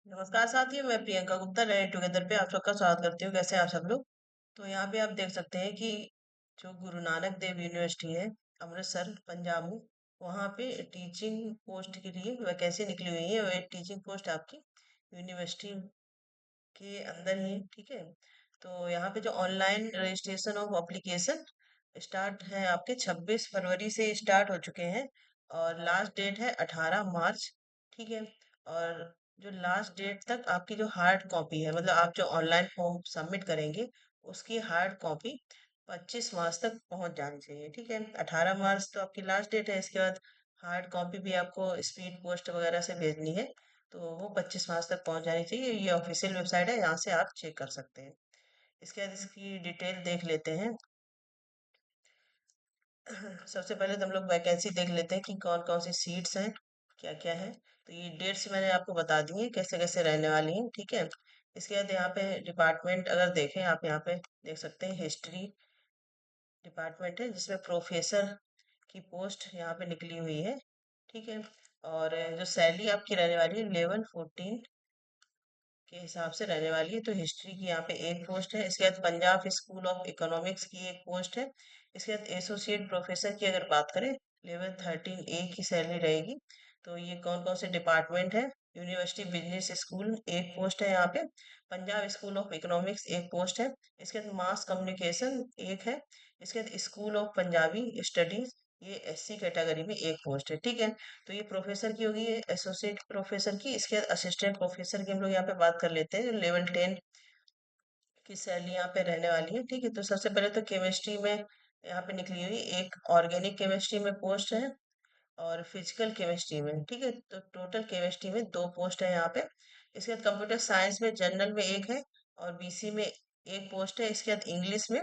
नमस्कार साथियों, मैं प्रियंका गुप्ता लर्निंग टुगेदर पे आप सबका स्वागत करती हूँ। कैसे हैं आप सब लोग? तो यहाँ पे आप देख सकते हैं कि जो गुरु नानक देव यूनिवर्सिटी है, अमृतसर पंजाब में, वहाँ पे टीचिंग पोस्ट के लिए वैकेंसी निकली हुई है। और टीचिंग पोस्ट आपकी यूनिवर्सिटी के अंदर ही है, ठीक है। तो यहाँ पे जो online registration of application start है आपके 26 फरवरी से स्टार्ट हो चुके हैं। और लास्ट डेट है 18 मार्च, ठीक है। और जो लास्ट डेट तक आपकी जो हार्ड कॉपी है, मतलब आप जो ऑनलाइन फॉर्म सबमिट करेंगे, उसकी हार्ड कॉपी 25 मार्च तक पहुंच जानी चाहिए, ठीक है। 18 मार्च तो आपकी लास्ट डेट है। इसके बाद हार्ड कॉपी भी आपको स्पीड पोस्ट वगैरह से भेजनी है, तो वो 25 मार्च तक पहुंच जानी चाहिए। ये ऑफिशियल वेबसाइट है, यहाँ से आप चेक कर सकते हैं। इसके बाद इसकी डिटेल देख लेते हैं। सबसे पहले तो हम लोग वैकेंसी देख लेते हैं कि कौन कौन सी सीट्स हैं, क्या क्या है। तो ये डेट्स मैंने आपको बता दी हैं कैसे कैसे रहने वाली हैं, ठीक है। इसके बाद यहाँ पे डिपार्टमेंट अगर देखें, आप यहाँ पे देख सकते हैं हिस्ट्री डिपार्टमेंट है, जिसमें प्रोफेसर की पोस्ट यहाँ पे निकली हुई है, ठीक है। और जो सैलरी आपकी रहने वाली है 11-14 के हिसाब से रहने वाली है। तो हिस्ट्री की यहाँ पे एक पोस्ट है। इसके बाद पंजाब स्कूल ऑफ इकोनॉमिक्स की एक पोस्ट है। इसके बाद एसोसिएट प्रोफेसर की अगर बात करें, लेवल 13A की सैलरी रहेगी। तो ये कौन कौन से डिपार्टमेंट है? यूनिवर्सिटी बिजनेस स्कूल एक पोस्ट है यहाँ पे। पंजाब स्कूल ऑफ इकोनॉमिक्स एक पोस्ट है। इसके बाद मास कम्युनिकेशन एक है। इसके बाद स्कूल ऑफ पंजाबी स्टडीज, ये SC कैटेगरी में एक पोस्ट है, ठीक है। तो ये प्रोफेसर की होगी, एसोसिएट प्रोफेसर की। इसके बाद असिस्टेंट प्रोफेसर की हम लोग यहाँ पे बात कर लेते हैं, जो लेवल 10 की सैलरी यहाँ पे रहने वाली है, ठीक है। तो सबसे पहले तो केमिस्ट्री में यहाँ पे निकली हुई एक ऑर्गेनिक केमिस्ट्री में पोस्ट है, और फिजिकल केमिस्ट्री में, ठीक है। तो टोटल केमिस्ट्री में दो पोस्ट है यहाँ पे। इसके बाद कंप्यूटर साइंस में जनरल में एक है, और BC में एक पोस्ट है। इसके बाद इंग्लिश में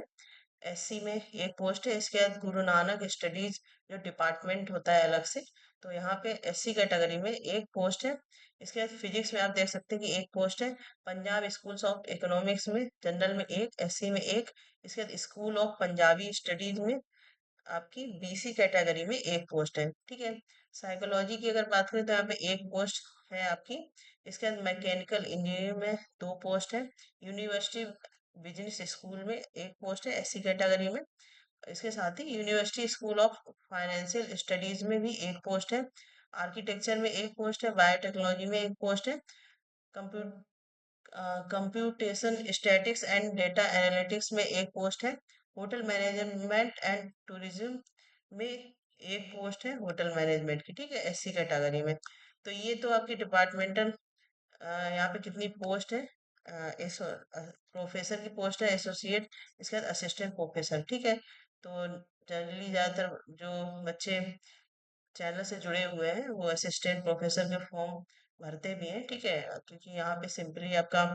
SC में एक पोस्ट है। इसके बाद गुरु नानक स्टडीज जो डिपार्टमेंट होता है अलग से, तो यहाँ पे SC कैटेगरी में एक पोस्ट है। इसके बाद फिजिक्स में आप देख सकते हैं कि एक पोस्ट है। पंजाब स्कूल्स ऑफ इकोनॉमिक्स में जनरल में एक, SC में एक। इसके बाद स्कूल ऑफ पंजाबी स्टडीज में आपकी BC कैटेगरी में एक पोस्ट है, ठीक है। साइकोलॉजी की अगर बात करें तो यहाँ पे एक पोस्ट है आपकी। इसके बाद मैकेनिकल इंजीनियरिंग में दो पोस्ट है। यूनिवर्सिटी बिजनेस स्कूल में एक पोस्ट है SC कैटेगरी में। इसके साथ ही university school of financial studies में भी एक पोस्ट है। आर्किटेक्चर में एक पोस्ट है। बायोटेक्नोलॉजी में एक पोस्ट है। Computer computation statics and data analytics में एक पोस्ट है। होटल मैनेजमेंट एंड टूरिज्म में एक पोस्ट है, होटल मैनेजमेंट की, ठीक है, SC कैटेगरी में। तो ये तो आपकी डिपार्टमेंटल यहाँ पे कितनी पोस्ट है? प्रोफेसर की पोस्ट है, एसोसिएट, इसके बाद असिस्टेंट प्रोफेसर, ठीक है। तो जनरली ज़्यादातर जो बच्चे चैनल से जुड़े हुए हैं वो असिस्टेंट प्रोफेसर के फॉर्म भरते भी हैं, ठीक है। क्योंकि यहाँ पे सिंपली आपका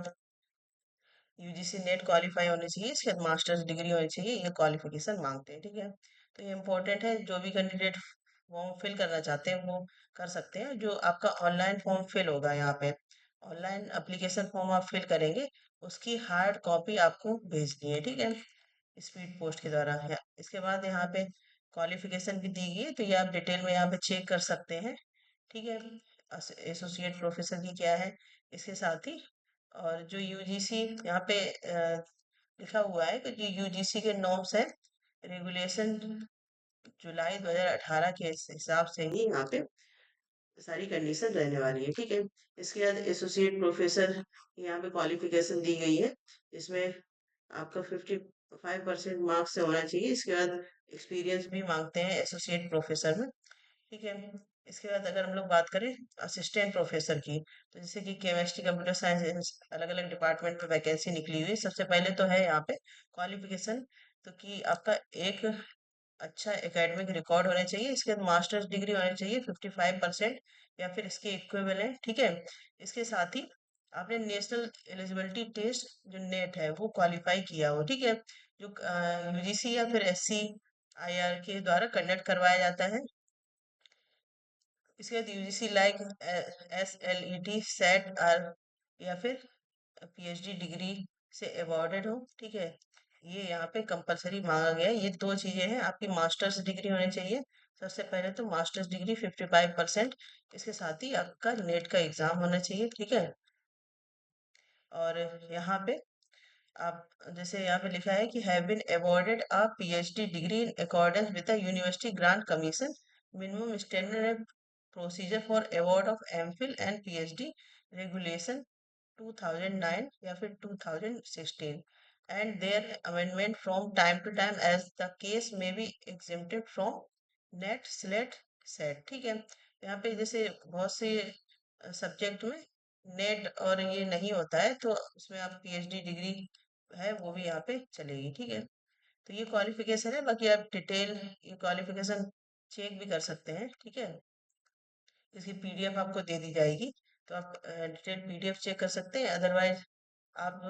UGC नेट क्वालिफाई होनी चाहिए, इसके बाद मास्टर्स डिग्री होनी चाहिए, ये क्वालिफिकेशन मांगते हैं, ठीक है। तो ये इम्पोर्टेंट है। जो भी कैंडिडेट फॉर्म फिल करना चाहते हैं वो कर सकते हैं। जो आपका ऑनलाइन फॉर्म फिल होगा, यहाँ पे ऑनलाइन एप्लीकेशन फॉर्म आप फिल करेंगे, उसकी हार्ड कॉपी आपको भेजनी है, ठीक है, स्पीड पोस्ट के द्वारा है। इसके बाद यहाँ पे क्वालिफिकेशन भी दी गई है, तो ये आप डिटेल में यहाँ पे चेक कर सकते हैं, ठीक है। एसोसिएट प्रोफेसर की क्या है इसके साथ ही। और जो UGC यहाँ पे लिखा हुआ है कि जो UGC के नॉर्म्स है, रेगुलेशन जुलाई 2018 के हिसाब से ही यहाँ पे सारी कंडीशन रहने वाली है, ठीक है। इसके बाद एसोसिएट प्रोफेसर यहाँ पे क्वालिफिकेशन दी गई है, इसमें आपका 55% मार्क्स से होना चाहिए। इसके बाद एक्सपीरियंस भी मांगते हैं एसोसिएट प्रोफेसर में, ठीक है। इसके बाद अगर हम लोग बात करें असिस्टेंट प्रोफेसर की, तो जैसे कि केमिस्ट्री, कंप्यूटर साइंस, अलग अलग डिपार्टमेंट में वैकेंसी निकली हुई है। सबसे पहले तो है यहाँ पे क्वालिफिकेशन, तो कि आपका एक अच्छा एकेडमिक रिकॉर्ड होना चाहिए। इसके बाद मास्टर्स डिग्री होनी चाहिए 55% या फिर इसके इक्विवेलेंट, ठीक है। इसके साथ ही आपने नेशनल एलिजिबिलिटी टेस्ट जो नेट है वो क्वालिफाई किया हो, ठीक है, जो UGC या फिर SCIR के द्वारा कंडक्ट करवाया जाता है। इसके बाद UGC लाइक SLET सेट आर या फिर PhD डिग्री से अवॉर्डेड हो, ठीक है। ये यहाँ पे कंपलसरी मांगा गया है। ये दो चीजें हैं, आपकी मास्टर्स डिग्री होनी चाहिए। सबसे पहले तो मास्टर्स डिग्री 55%, इसके साथ ही आपका नेट का एग्जाम होना चाहिए, ठीक है। और यहाँ पे आप जैसे यहाँ पे लिखा है कि have been awarded a PhD degree in accordance with the University Grant Commission minimum standard and procedure for award of MPhil and PhD regulation 2009 या फिर 2016 and their amendment from time to time as the case may be exempted from NET SLET set. ठीक है, यहाँ पे जैसे बहुत से subject में नेट और ये नहीं होता है, तो उसमें आप पीएचडी डिग्री है वो भी यहाँ पे चलेगी। ठीक है, तो ये क्वालिफिकेशन है, बाकी आप डिटेल ये क्वालिफिकेशन चेक भी कर सकते हैं। ठीक है, इसकी पीडीएफ आपको दे दी जाएगी, तो आप डिटेल पीडीएफ चेक कर सकते हैं। अदरवाइज आप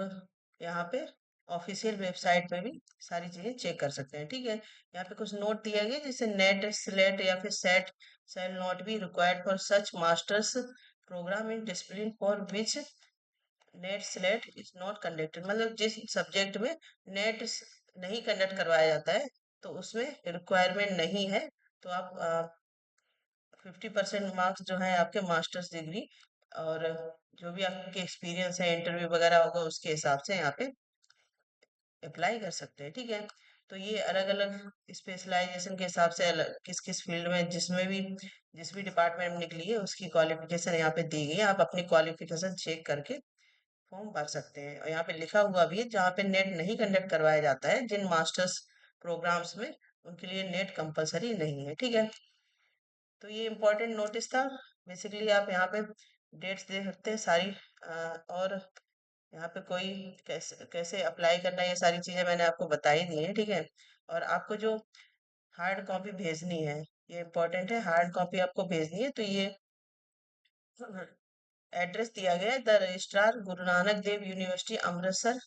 यहाँ पे ऑफिशियल वेबसाइट पे भी सारी चीजें चेक कर सकते हैं। ठीक है, यहाँ पे कुछ नोट दिया गया जैसे नेट स्लेट या फिर SET shall not be required for such masters programme in discipline for which NET SLET is not conducted. मतलब जिस सब्जेक्ट में नेट नहीं कंडक्ट करवाया जाता है तो उसमें रिक्वायरमेंट नहीं है, तो आप 50% मार्क्स जो है आपके मास्टर्स डिग्री और जो भी आपके एक्सपीरियंस है इंटरव्यू वगैरह होगा उसके हिसाब से यहाँ पे अप्लाई कर सकते हैं। ठीक है, तो ये अलग अलग स्पेशलाइजेशन के हिसाब से अलग किस किस फील्ड में जिस भी डिपार्टमेंट में निकली है उसकी क्वालिफिकेशन यहाँ पे दी गई है। आप अपनी क्वालिफिकेशन चेक करके फॉर्म भर सकते हैं। और यहाँ पे लिखा हुआ भी है जहाँ पे नेट नहीं कंडक्ट करवाया जाता है जिन मास्टर्स प्रोग्राम्स में, उनके लिए नेट कंपलसरी नहीं है। ठीक है, तो ये इम्पोर्टेंट नोटिस था। बेसिकली आप यहाँ पे डेट्स देख सकते हैं सारी, और यहाँ पे कोई कैसे कैसे अप्लाई करना है ये सारी चीजें मैंने आपको बताई दी हैं। ठीक है, और आपको जो हार्ड कॉपी भेजनी है ये इम्पोर्टेंट है, हार्ड कॉपी आपको भेजनी है। तो ये एड्रेस दिया गया है the registrar Guru Nanak Dev university Amritsar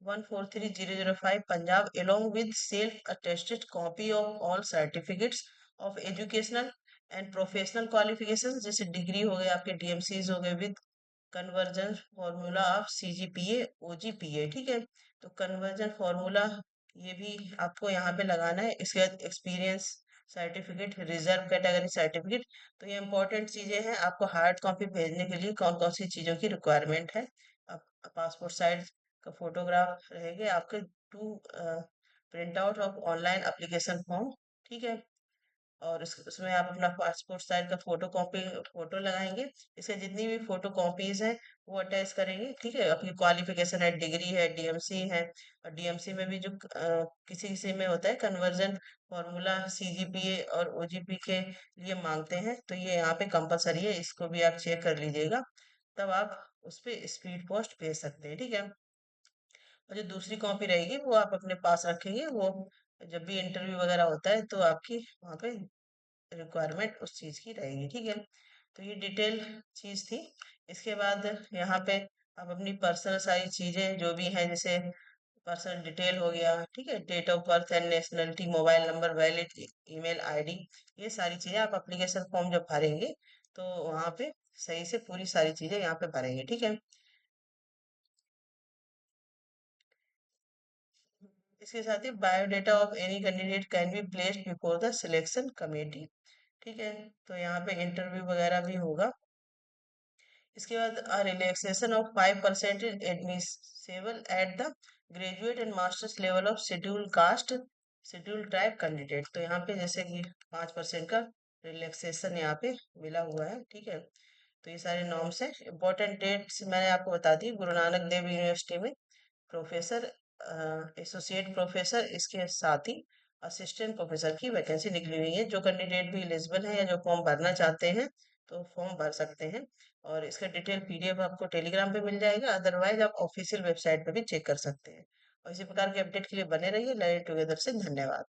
143005 Punjab along with self attested copy of all certificates of educational and professional qualifications, जैसे डिग्री हो गए आपके डीएमसीज हो गए with conversion formula of CGPA OGPA. ठीक है, तो कन्वर्जन फॉर्मूला ये भी आपको यहाँ पे लगाना है। इसके बाद experience certificate, reserve category certificate. तो ये इंपॉर्टेंट चीजें हैं, आपको हार्ड कॉपी भेजने के लिए कौन कौन सी चीजों की रिक्वायरमेंट है। पासपोर्ट साइज का फोटोग्राफ रहेंगे आपके, to print out of online application form. ठीक है, और उसमें आप अपना पासपोर्ट साइज का फोटो लगाएंगे। इससे जितनी भी फोटो कॉपीज हैं वो अटैच करेंगे। ठीक है, अपनी क्वालिफिकेशन है, डिग्री है, डीएमसी है, और डीएमसी में भी जो किसी किसी में होता है कन्वर्जन फॉर्मूला सीजीपीए और ओजीपी के लिए मांगते हैं, तो ये यहाँ पे कंपलसरी है, इसको भी आप चेक कर लीजिएगा, तब आप उस पे स्पीड पोस्ट भेज सकते हैं। ठीक है, और जो दूसरी कॉपी रहेगी वो आप अपने पास रखेंगे, वो जब भी इंटरव्यू वगैरह होता है तो आपकी वहाँ पे रिक्वायरमेंट उस चीज की रहेगी। ठीक है, तो ये डिटेल चीज थी। इसके बाद यहाँ पे आप अपनी पर्सनल सारी चीजें जो भी हैं, जैसे पर्सनल डिटेल हो गया, ठीक है, date of birth and nationality, mobile number, valid email ID, ये सारी चीजें आप एप्लीकेशन फॉर्म जब भरेंगे तो वहाँ पे सही से पूरी सारी चीजें यहाँ पे भरेंगे। ठीक है, इसके साथ ही biodata of any candidate can be placed before the selection committee. ठीक है, तो यहाँ पे इंटरव्यू वगैरह भी होगा। इसके बाद relaxation of 5% is admissible at the graduate and masters level of schedule caste schedule tribe candidate. तो यहाँ पे जैसे कि 5% का रिलैक्सेशन यहाँ पे मिला हुआ है। ठीक है, तो ये सारे नॉर्म्स हैं। इंपॉर्टेंट डेट्स मैंने आपको बता दी, गुरु नानक देव यूनिवर्सिटी में प्रोफेसर, एसोसिएट प्रोफेसर, इसके साथ ही असिस्टेंट प्रोफेसर की वैकेंसी निकली हुई है। जो कैंडिडेट भी एलिजिबल है या जो फॉर्म भरना चाहते हैं तो फॉर्म भर सकते हैं, और इसका डिटेल पीडीएफ आपको टेलीग्राम पे मिल जाएगा, अदरवाइज आप ऑफिशियल वेबसाइट पे भी चेक कर सकते हैं। और इसी प्रकार के अपडेट के लिए बने रहिए लर्निंग टुगेदर से। धन्यवाद।